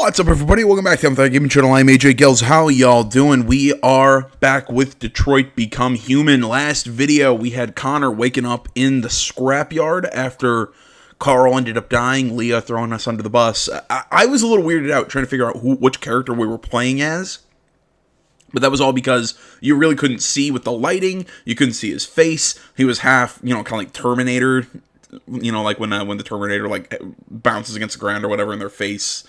What's up, everybody? Welcome back to the Gaming Channel. I'm AJ Gills. How y'all doing? We are back with Detroit Become Human. Last video, we had Connor waking up in the scrapyard after Carl ended up dying, Leah throwing us under the bus. I was a little weirded out trying to figure out which character we were playing as. But that was all because you really couldn't see with the lighting. You couldn't see his face. He was half, kind of like Terminator. Like when the Terminator like bounces against the ground or whatever, and their face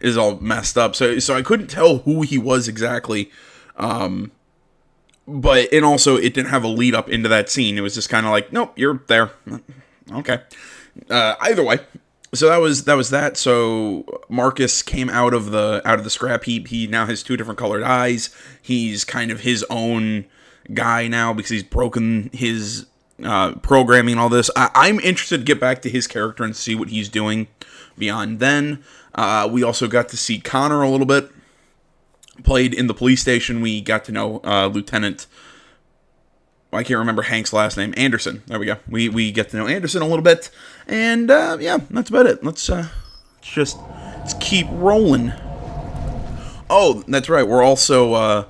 is all messed up. So I couldn't tell who he was exactly. And also it didn't have a lead up into that scene. It was just kind of like, nope, you're there. Okay. Either way. So that was that. So Marcus came out of the scrap heap. He now has two different colored eyes. He's kind of his own guy now because he's broken his programming and all this. I'm interested to get back to his character and see what he's doing beyond then. We also got to see Connor a little bit. Played in the police station. We got to know Lieutenant, I can't remember Hank's last name, Anderson. There we go. We get to know Anderson a little bit. And yeah, that's about it. Let's keep rolling. Oh, that's right. We're also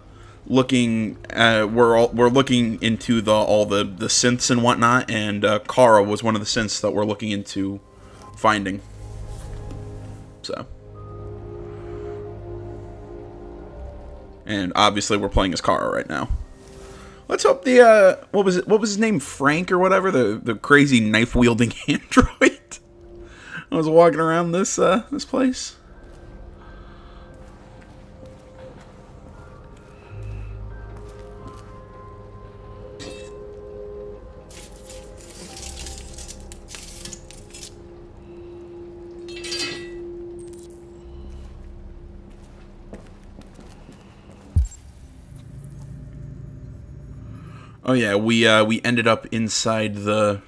looking we're looking into all the synths and whatnot, and Kara was one of the synths that we're looking into finding. So, and obviously we're playing as Kara right now. Let's hope the what was his name, Frank or whatever, the crazy knife wielding android I was walking around this place. Oh yeah, we ended up inside the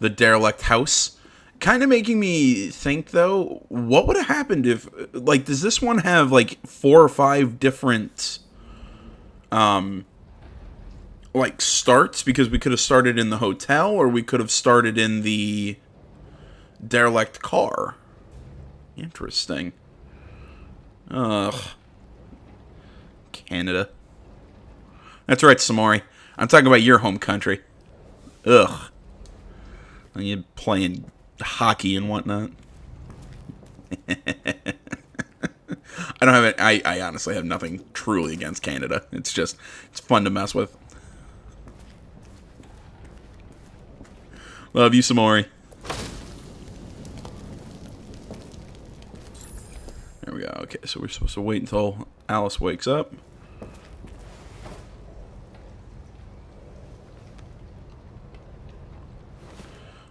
derelict house. Kind of making me think though, what would have happened if, like, does this one have like 4 or 5 different like starts, because we could have started in the hotel or we could have started in the derelict car. Interesting. Ugh. Canada. That's right, Samori. I'm talking about your home country. Ugh. And you playing hockey and whatnot. I don't have it. I honestly have nothing truly against Canada. It's fun to mess with. Love you, Samori. There we go. Okay, so we're supposed to wait until Alice wakes up.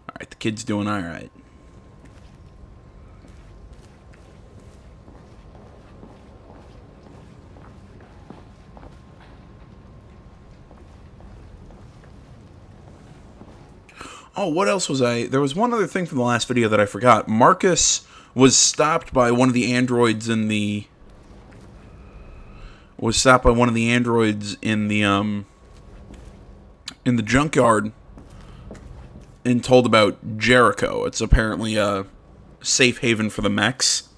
Alright, the kid's doing alright. Oh, what else was there was one other thing from the last video that I forgot. Marcus was stopped by one of the androids in the junkyard and told about Jericho. It's apparently a safe haven for the mechs.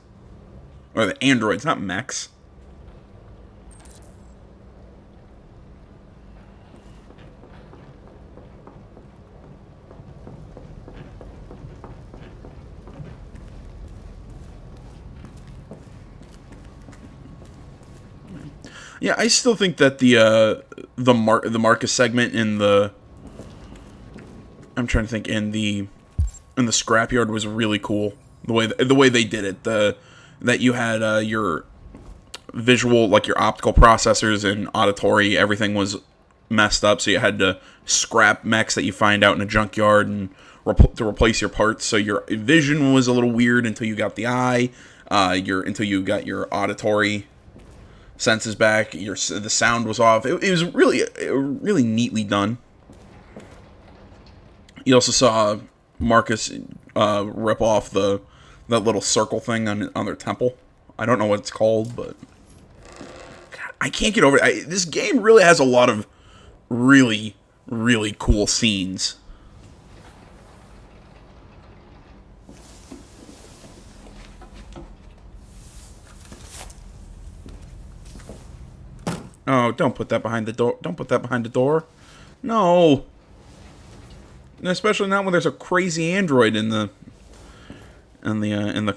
Or the androids, not mechs. Yeah, I still think that the Marcus segment in the scrapyard was really cool. The way they did it, that you had your visual, like your optical processors and auditory, everything was messed up, so you had to scrap mechs that you find out in a junkyard and to replace your parts. So your vision was a little weird until you got the eye, until you got your auditory senses back. The sound was off. It was really neatly done. You also saw Marcus rip off that little circle thing on their temple. I don't know what it's called, but God, I can't get over it. This game really has a lot of really, really cool scenes. Oh, don't put that behind the door. Don't put that behind the door. No. Especially not when there's a crazy android in the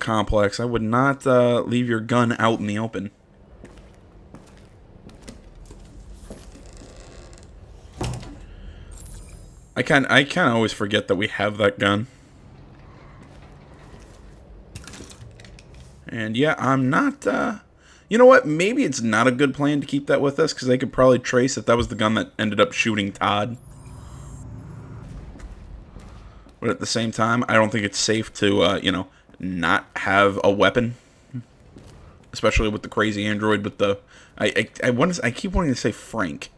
complex. I would not leave your gun out in the open. I kind of always forget that we have that gun. And yeah, I'm not. You know what? Maybe it's not a good plan to keep that with us because they could probably trace if that was the gun that ended up shooting Todd. But at the same time, I don't think it's safe to, you know, not have a weapon, especially with the crazy android. With the, I keep wanting to say Frank,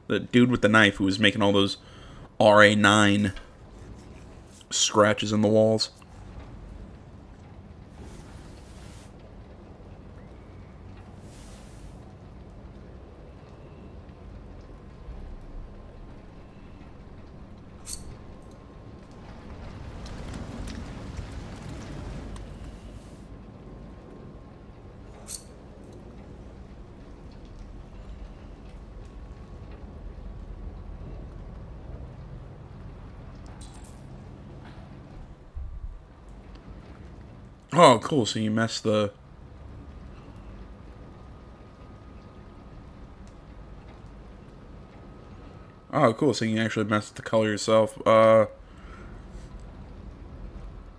the dude with the knife who was making all those RA9 scratches in the walls. Oh, cool. So you messed the... Oh, cool. So you can actually mess with the color yourself.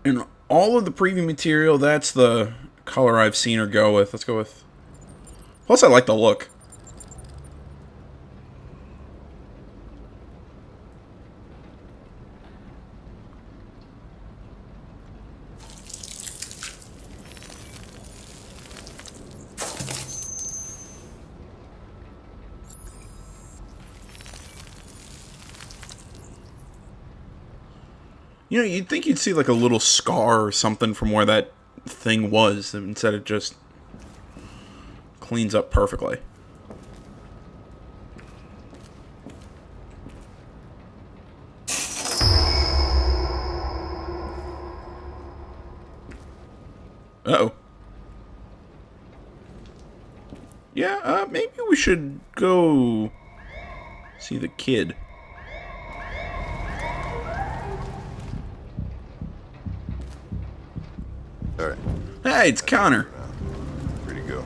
In all of the preview material, that's the color I've seen her go with. Let's go with... Plus, I like the look. You know, you'd think you'd see like a little scar or something from where that thing was. Instead it just cleans up perfectly. Uh-oh. Yeah, maybe we should go see the kid. All right. Hey, it's Connor. Pretty go.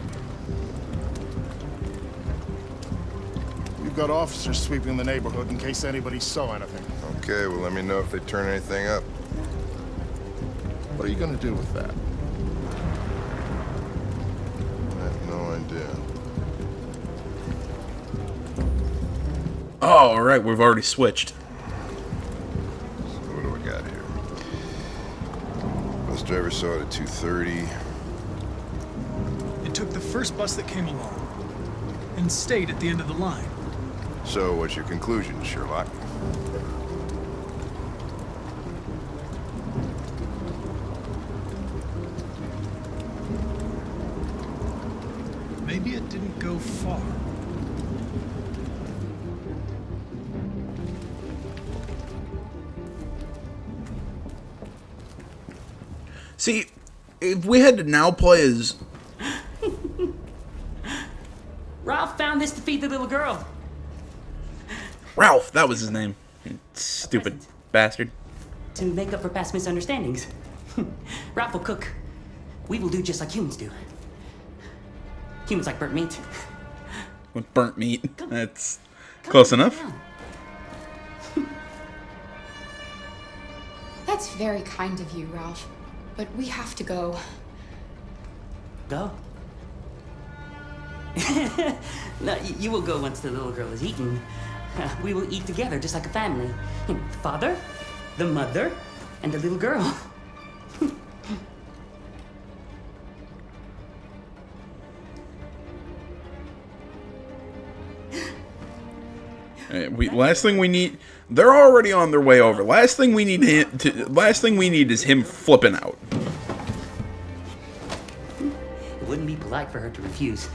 We've got officers sweeping the neighborhood in case anybody saw anything. Okay, well, let me know if they turn anything up. What are you gonna do with that? I have no idea. Oh, alright, we've already switched. So what do we got here? Bus driver saw it at 2:30. It took the first bus that came along and stayed at the end of the line. So what's your conclusion, Sherlock? Maybe it didn't go far. See, if we had to now play as... Ralph found this to feed the little girl. Ralph, that was his name. Stupid bastard. To make up for past misunderstandings. Ralph will cook. We will do just like humans do. Humans like burnt meat. With burnt meat. That's close enough. That's very kind of you, Ralph. But we have to go. Go? No, you will go once the little girl is eaten. We will eat together, just like a family. The father, the mother, and the little girl. Last thing we need... They're already on their way over. Last thing we need is him flipping out. It wouldn't be polite for her to refuse.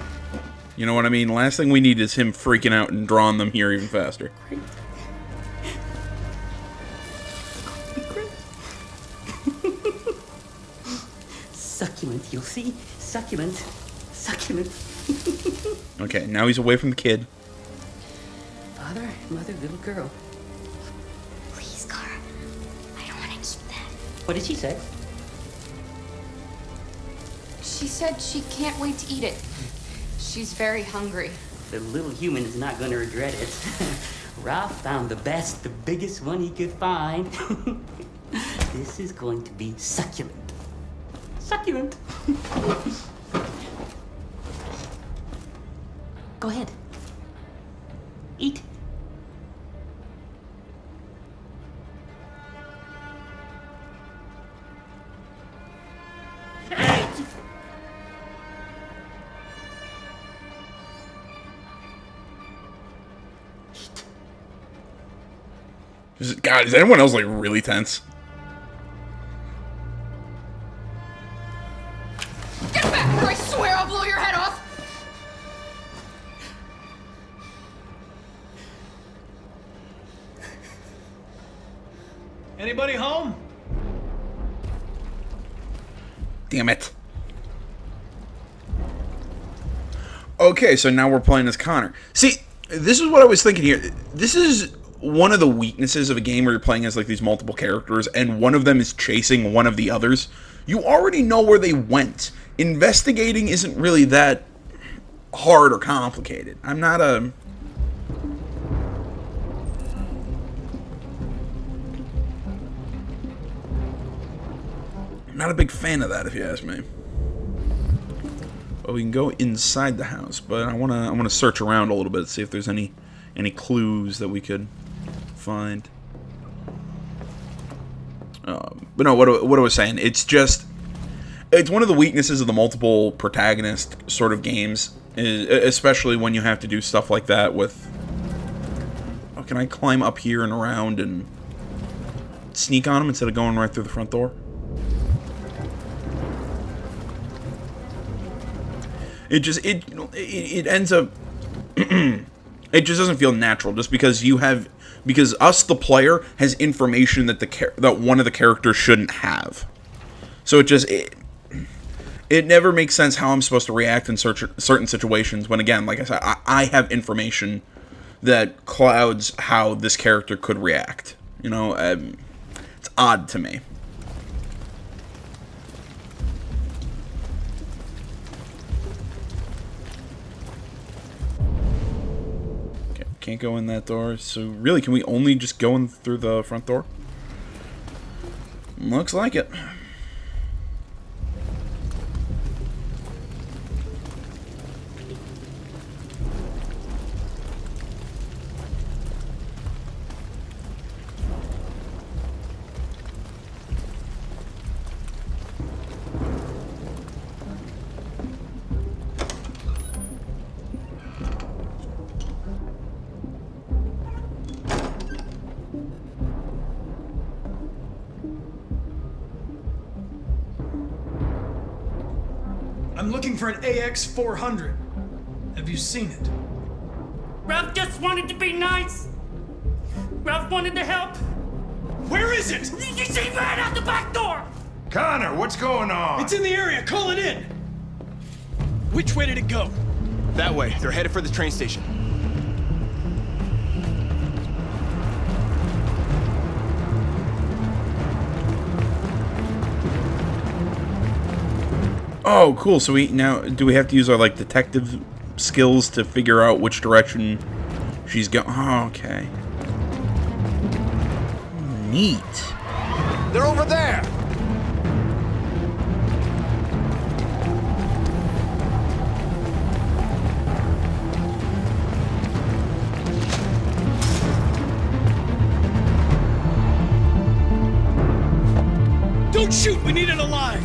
You know what I mean? Last thing we need is him freaking out and drawing them here even faster. Succulent, you'll see? Succulent. Succulent. Okay, now he's away from the kid. Father, mother, little girl. Please, Cara. I don't want to eat that. What did she say? She said she can't wait to eat it. She's very hungry. The little human is not going to regret it. Ralph found the best, the biggest one he could find. This is going to be succulent. Succulent. Go ahead. Eat. God, is anyone else like really tense? Get back, or I swear I'll blow your head off! Anybody home? Damn it. Okay, so now we're playing as Connor. See, this is what I was thinking here. This is one of the weaknesses of a game where you're playing as like these multiple characters and one of them is chasing one of the others. You already know where they went. Investigating isn't really that hard or complicated. I'm not a big fan of that, if you ask me. But we can go inside the house, but I wanna search around a little bit, see if there's any clues that we could find. But no, what I was saying, it's one of the weaknesses of the multiple protagonist sort of games, especially when you have to do stuff like that with. Oh, can I climb up here and around and sneak on them instead of going right through the front door? It ends up. It just doesn't feel natural, just because us, the player, has information that one of the characters shouldn't have. So it never makes sense how I'm supposed to react in certain situations when, again, like I said, I have information that clouds how this character could react. You know, it's odd to me. Can't go in that door, so really, can we only just go in through the front door? Looks like it. I'm looking for an AX-400. Have you seen it? Ralph just wanted to be nice. Ralph wanted to help. Where is it? She ran out the back door. Connor, what's going on? It's in the area. Call it in. Which way did it go? That way. They're headed for the train station. Oh, cool. So do we have to use our like detective skills to figure out which direction she's going? Oh, okay. Neat. They're over there! Don't shoot! We need it alive!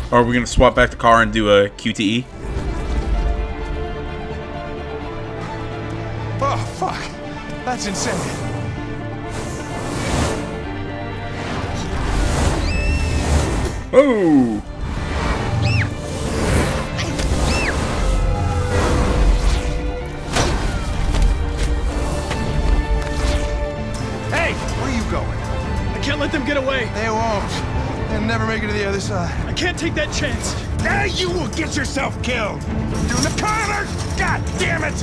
Are we gonna swap back the car and do a QTE? Oh, fuck. That's insane. Oh! Let them get away. They won't. They'll never make it to the other side. I can't take that chance. Now you will get yourself killed! Do the Connor! God damn it!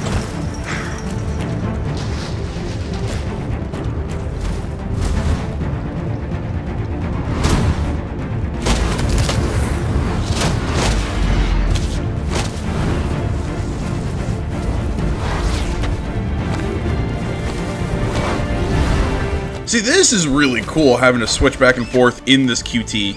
See, this is really cool, having to switch back and forth in this QT.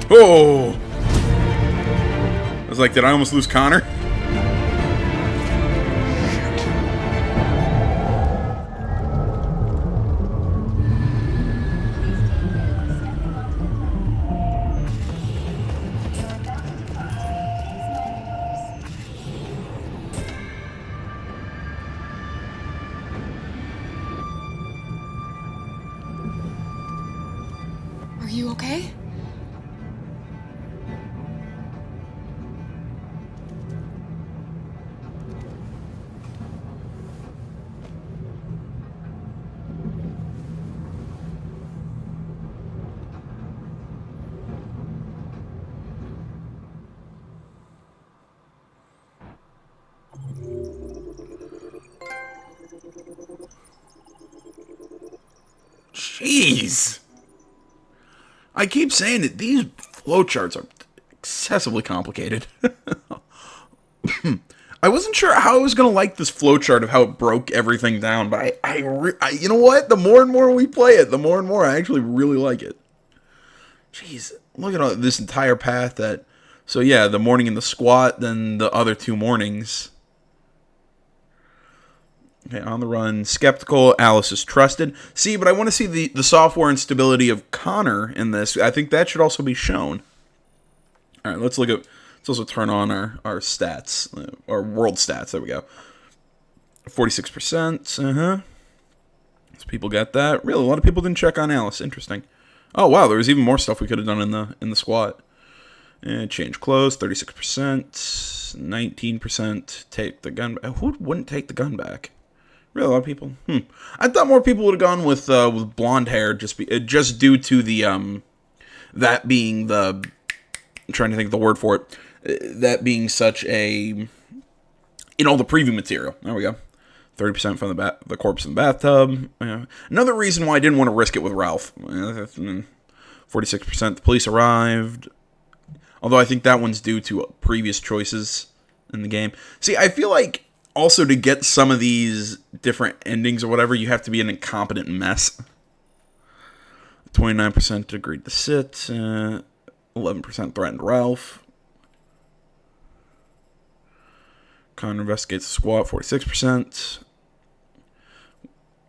Oh! I was like, did I almost lose Connor? Are you okay? Jeez. I keep saying that these flowcharts are excessively complicated. I wasn't sure how I was going to like this flowchart of how it broke everything down, but I you know what? The more and more we play it, the more and more I actually really like it. Jeez, look at all this entire path that... So yeah, the morning in the squat, then the other 2 mornings. Okay, on the run, skeptical, Alice is trusted. See, but I want to see the software instability of Connor in this. I think that should also be shown. All right, let's also turn on our stats, our world stats. There we go. 46%. So people got that. Really, a lot of people didn't check on Alice. Interesting. Oh wow, there was even more stuff we could have done in the squat. And change clothes. 36%. 19%. Take the gun. Who wouldn't take the gun back? Really, a lot of people. I thought more people would have gone with blonde hair, just due to the that being the. I'm trying to think of the word for it. That being such a, the preview material. There we go. 30% from the corpse in the bathtub. Another reason why I didn't want to risk it with Ralph. 46%. The police arrived. Although I think that one's due to previous choices in the game. See, I feel like also to get some of these different endings or whatever, you have to be an incompetent mess. 29% agreed to sit. 11% threatened Ralph. Connor investigates the squat. 46%.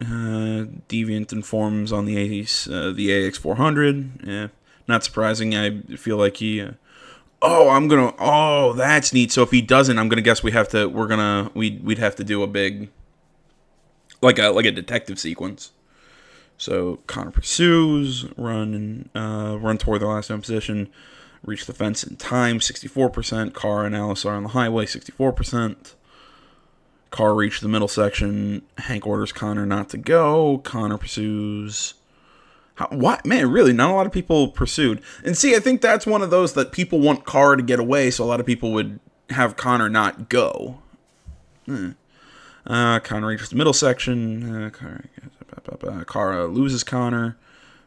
Deviant informs on the AX400. Yeah, not surprising. I feel like he. Oh, that's neat. So if he doesn't, I'm gonna guess we'd have to do a big, like a detective sequence. So Connor pursues, run toward the last known position, reach the fence in time, 64%. Car and Alice are on the highway, 64%. Car reached the middle section. Hank orders Connor not to go. Connor pursues. What? Man, really, not a lot of people pursued. And see, I think that's one of those that people want Car to get away, so a lot of people would have Connor not go. Connor reaches the middle section. Car loses Connor.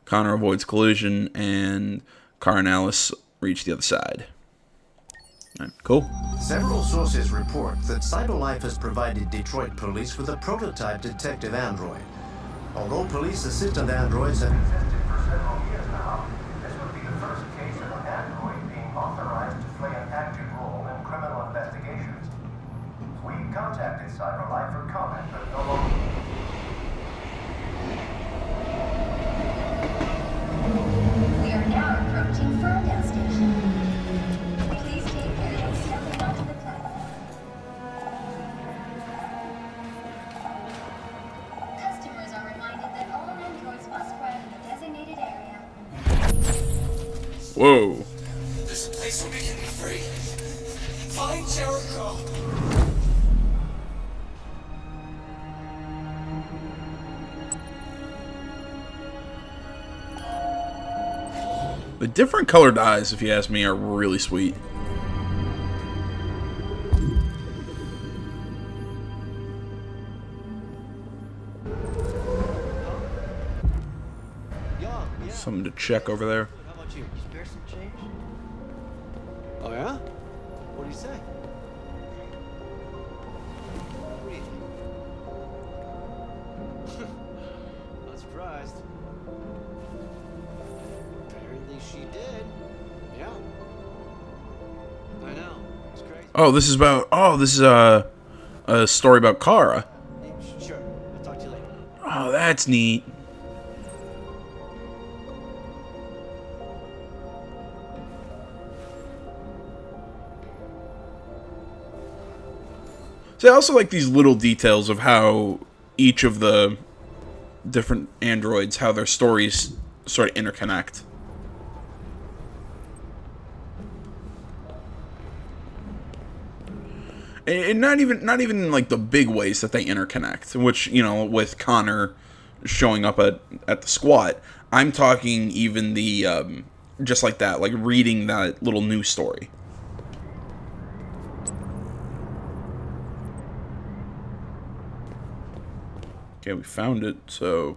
Connor avoids collision, and Car and Alice reach the other side. All right, cool. Several sources report that CyberLife has provided Detroit police with a prototype detective android. Although police assistant androids have existed for several years now, this would be the first case of an android being authorized to play an active role in criminal investigations. We contacted CyberLife for comment, but no longer. We are now approaching Ferndale Station. Please take care of stepping onto the platform. Customers are reminded that all androids must ride in the designated area. Whoa. This place will begin me free. Find Jericho. The different colored eyes, if you ask me, are really sweet. Something to check over there. How about you? You spare some change? Oh yeah? What do you say? What do you think? Not surprised. Apparently she did. Yeah. I know. It's crazy. Oh, this is about. Oh, this is a story about Kara. Sure. I'll talk to you later. Oh, that's neat. See, I also like these little details of how each of the different androids, how their stories sort of interconnect. And not even like the big ways that they interconnect, which, you know, with Connor showing up at the squat, I'm talking even the just like that, like reading that little news story. Okay, we found it, so...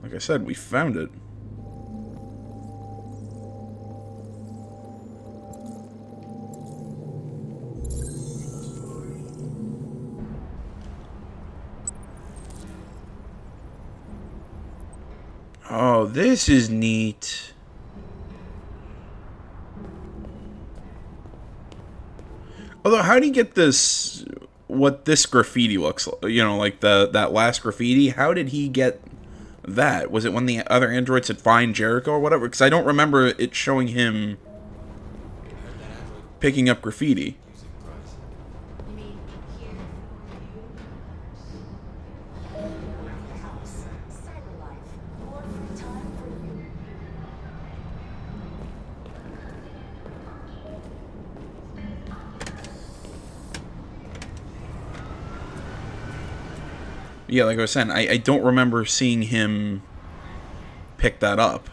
Like I said, we found it. Oh, this is neat. Although, how do you get this, what this graffiti looks like? You know, like that last graffiti? How did he get that? Was it when the other androids had find Jericho or whatever? Because I don't remember it showing him picking up graffiti. Yeah, like I was saying, I don't remember seeing him pick that up.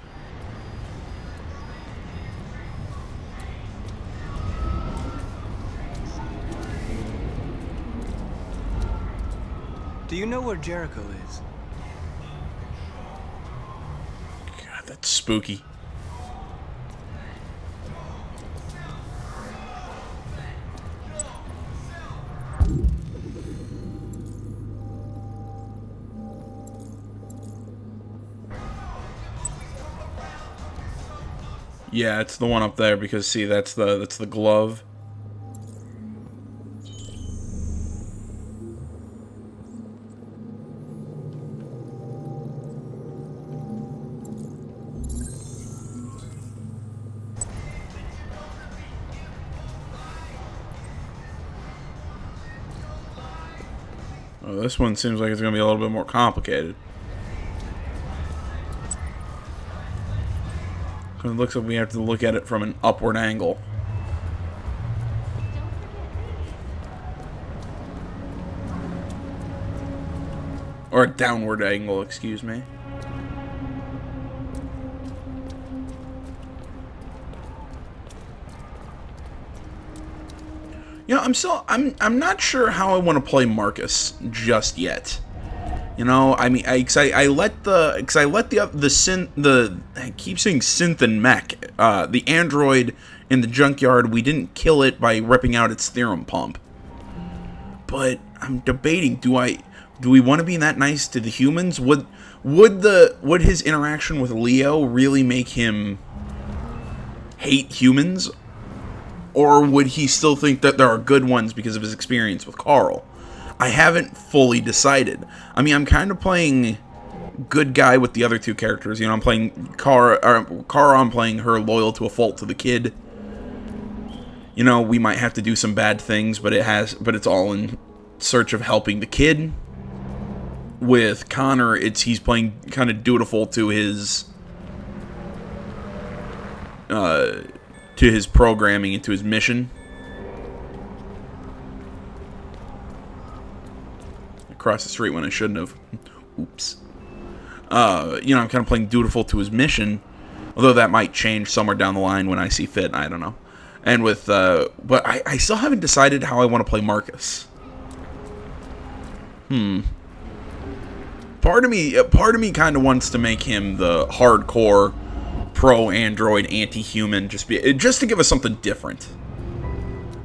Do you know where Jericho is? God, that's spooky. Yeah, it's the one up there because see, that's the glove. Oh, this one seems like it's going to be a little bit more complicated. It looks like we have to look at it from an upward angle. Or a downward angle, excuse me. You know, I'm not sure how I want to play Marcus just yet. You know, I mean, I keep saying synth and mech, the android in the junkyard. We didn't kill it by ripping out its theorem pump, but I'm debating: do we want to be that nice to the humans? Would his interaction with Leo really make him hate humans, or would he still think that there are good ones because of his experience with Carl? I haven't fully decided. I mean, I'm kind of playing good guy with the other two characters. You know, I'm playing Kara, I'm playing her loyal to a fault to the kid. you know, we might have to do some bad things, but it's all in search of helping the kid. With Connor, he's playing kind of dutiful to his programming and to his mission. Across the street when I shouldn't have. Oops. You know, I'm kind of playing dutiful to his mission, although that might change somewhere down the line when I see fit. I don't know. And with, but I still haven't decided how I want to play Marcus. Part of me kind of wants to make him the hardcore pro-android, anti-human, just to give us something different.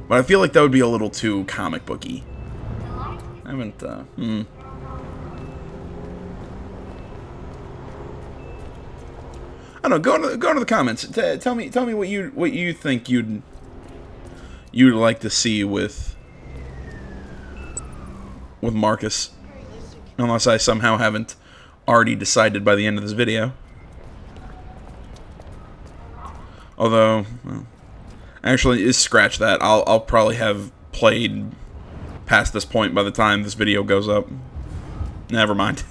But I feel like that would be a little too comic booky. I haven't, I don't know. Go into the comments. Tell me what you think you'd like to see with Marcus. Unless I somehow haven't already decided by the end of this video. Although, well, actually, scratch that. I'll probably have played past this point by the time this video goes up. Never mind.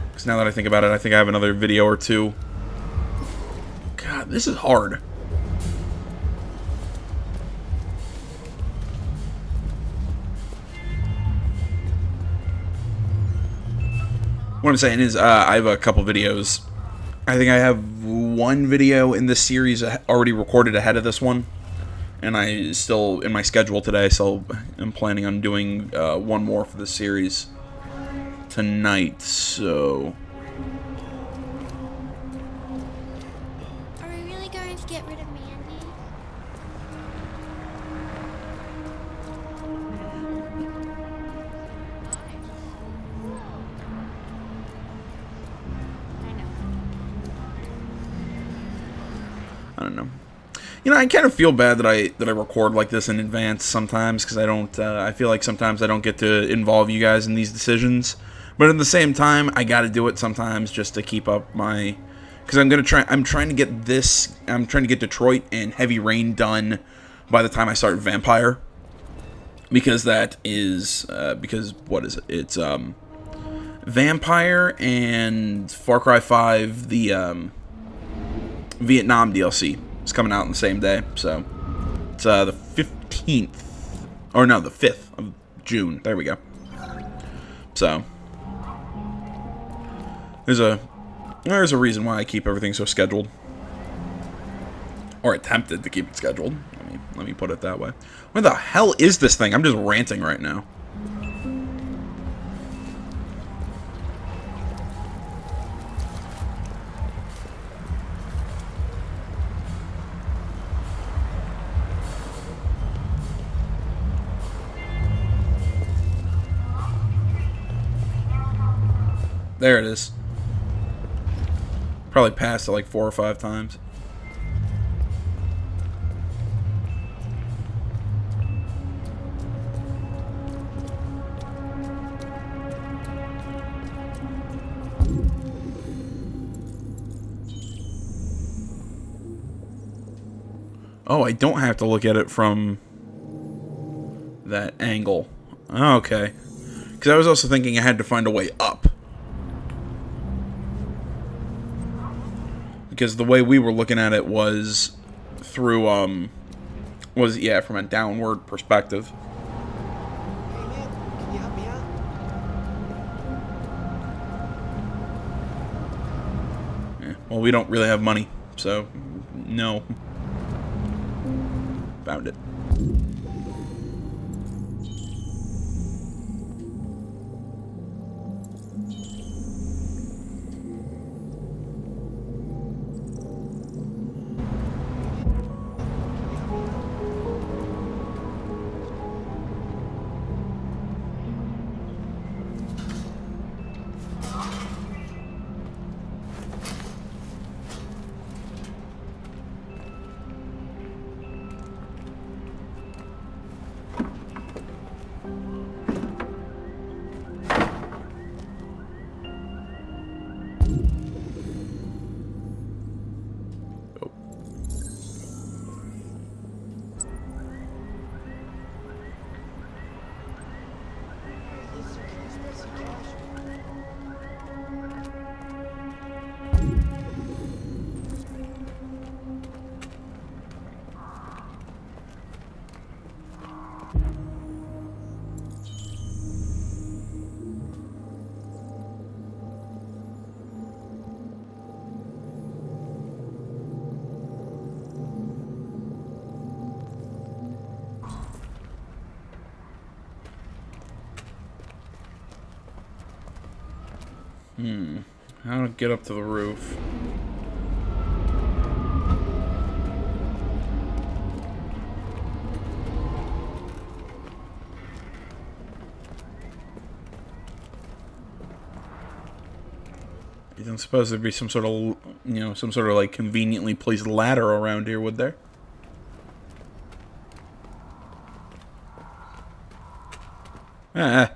Because now that I think about it, I think I have another video or two. God, this is hard. What I'm saying is, I have a couple videos. I think I have one video in this series already recorded ahead of this one. And I still, in my schedule today, so I'm planning on doing one more for this series tonight, so... Are we really going to get rid of Mandy? I don't know. You know, I kind of feel bad that I record like this in advance sometimes, because I don't. I feel like sometimes I don't get to involve you guys in these decisions. But at the same time, I got to do it sometimes just to keep up my. Because I'm trying to get this. I'm trying to get Detroit and Heavy Rain done by the time I start Vampire. Because that is because what is it? It's Vampire and Far Cry 5, the Vietnam DLC. It's coming out on the same day, so it's the 15th, or no, the 5th of June. There we go. So there's a reason why I keep everything so scheduled, or attempted to keep it scheduled. Let me put it that way. What the hell is this thing? I'm just ranting right now. There it is. Probably passed it like 4 or 5 times. Oh, I don't have to look at it from that angle. Okay. Because I was also thinking I had to find a way up. Because the way we were looking at it was through, yeah, from a downward perspective. Hey man, can you help me out? Yeah, well, we don't really have money, so no. Found it. How to get up to the roof? You don't suppose there'd be some sort of, some sort of like conveniently placed ladder around here, would there? Ah.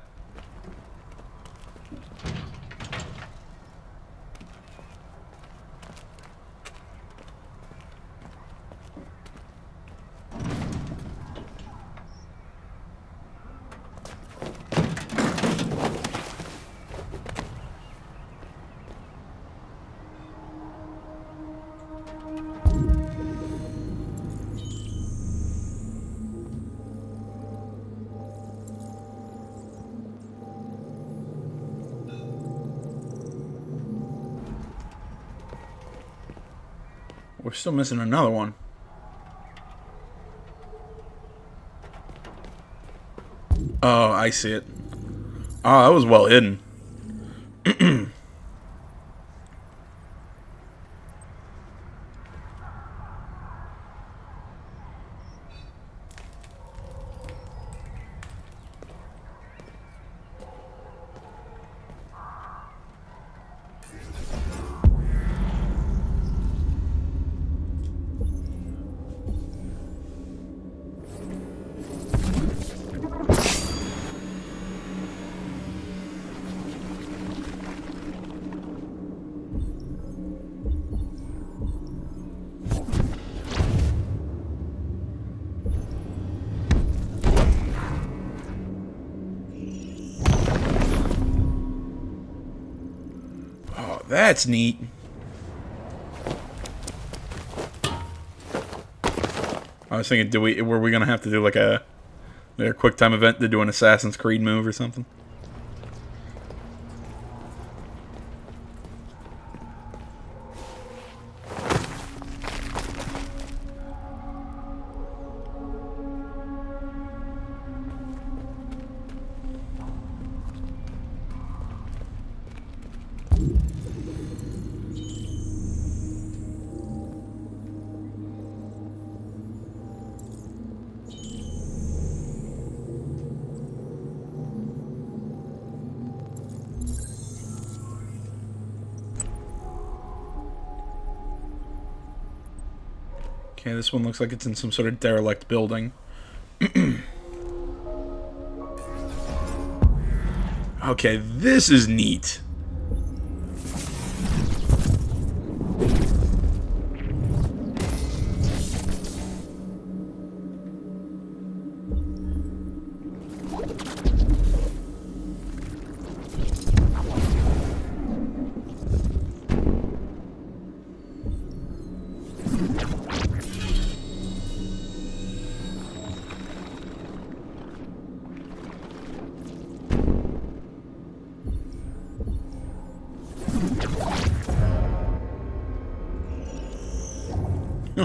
We're still missing another one. Oh, I see it. Oh, that was well hidden. That's neat. I was thinking, were we gonna have to do like a quick time event to do an Assassin's Creed move or something? Okay, this one looks like it's in some sort of derelict building. Okay, this is neat.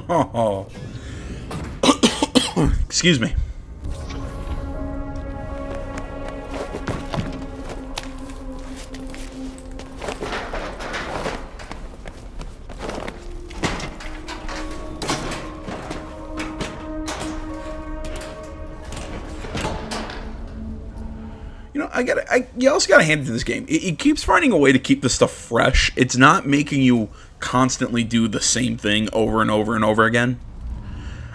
Oh. Excuse me. You know, you also gotta hand it to this game. It keeps finding a way to keep the stuff fresh. It's not making you constantly do the same thing over and over and over again.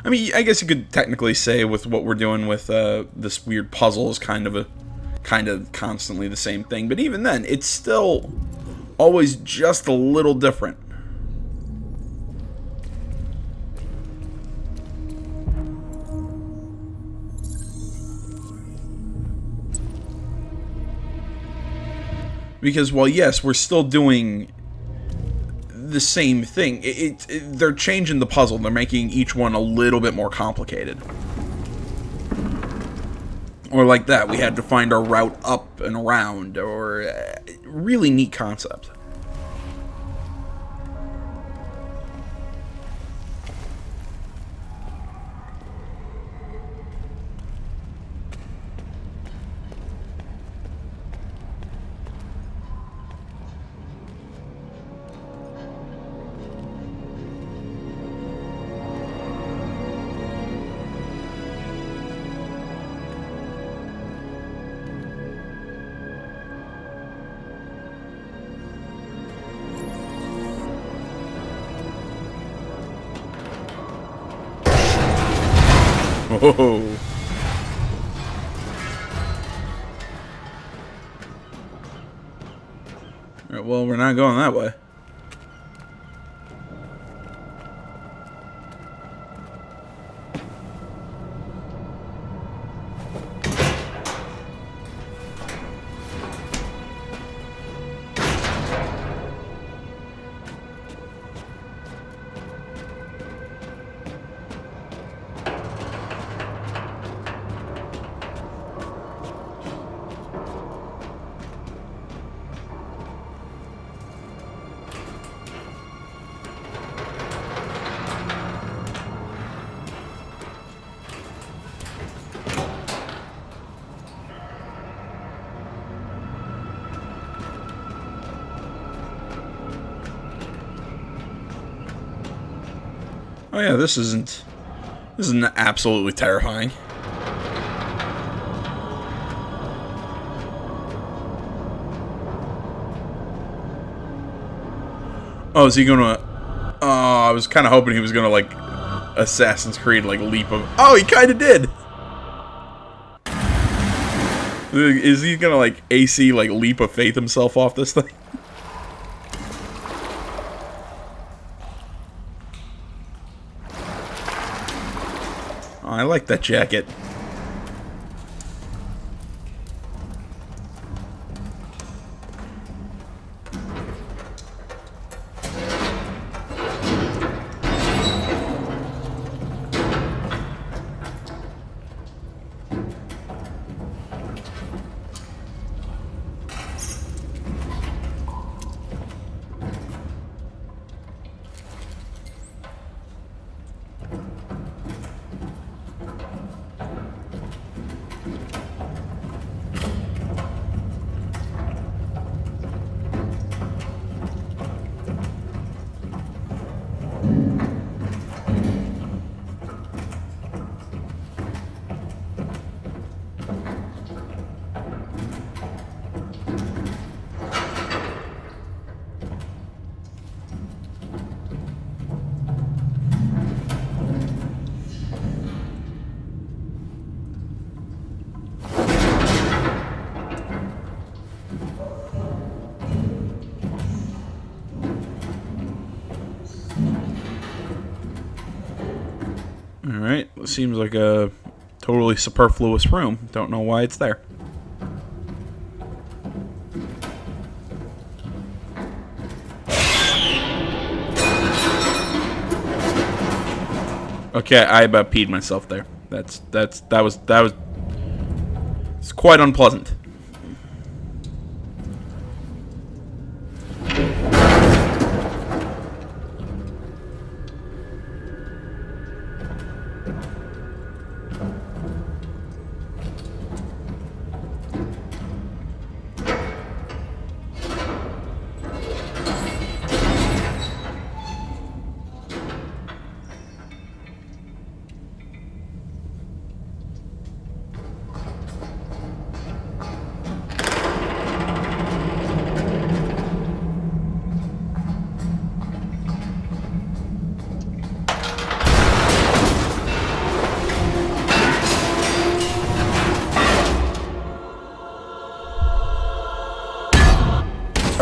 I mean, I guess you could technically say with what we're doing with this weird puzzle is kind of constantly the same thing. But even then, it's still always just a little different. Because while yes, we're still doing the same thing, they're changing the puzzle. They're making each one a little bit more complicated. Or like that, we had to find our route up and around, or really neat concept. Whoa. Alright, well, we're not going that way. Oh yeah, this isn't absolutely terrifying. Oh, is he gonna... Oh, I was kind of hoping he was gonna, like, Assassin's Creed, like, leap of... Oh, he kind of did! Is he gonna, like, AC, like, leap of faith himself off this thing? Oh, I like that jacket. Alright, seems like a totally superfluous room. Don't know why it's there. Okay, I about peed myself there. That was it's quite unpleasant.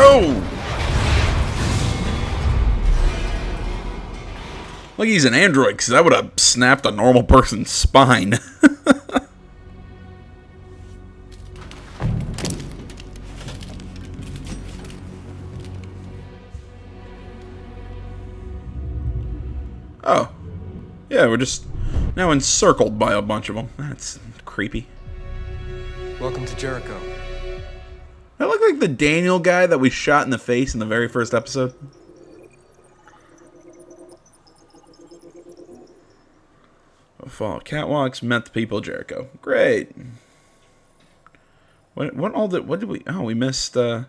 Oh! Like he's an android, because that would have snapped a normal person's spine. Oh. Yeah, we're just now encircled by a bunch of them. That's creepy. Welcome to Jericho. I look like the Daniel guy that we shot in the face in the very first episode. Follow catwalks, met the people of Jericho. Great. What did we... Oh, we missed a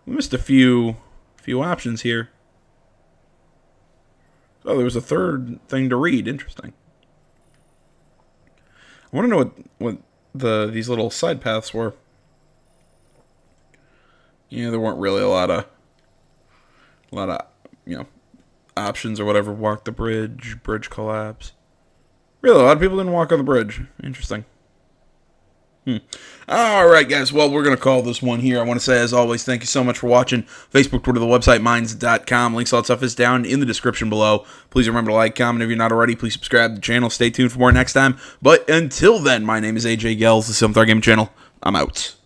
few options here. Oh, there was a third thing to read. Interesting. I want to know what these little side paths were. Yeah, there weren't really a lot of options or whatever. Walk the bridge, bridge collapse. Really, a lot of people didn't walk on the bridge. Interesting. Alright, guys. Well, we're going to call this one here. I want to say, as always, thank you so much for watching. Facebook, Twitter, the website, minds.com. Links, all that stuff is down in the description below. Please remember to like, comment. If you're not already, please subscribe to the channel. Stay tuned for more next time. But until then, my name is AJ Gels, the Some Thar Gaming Channel. I'm out.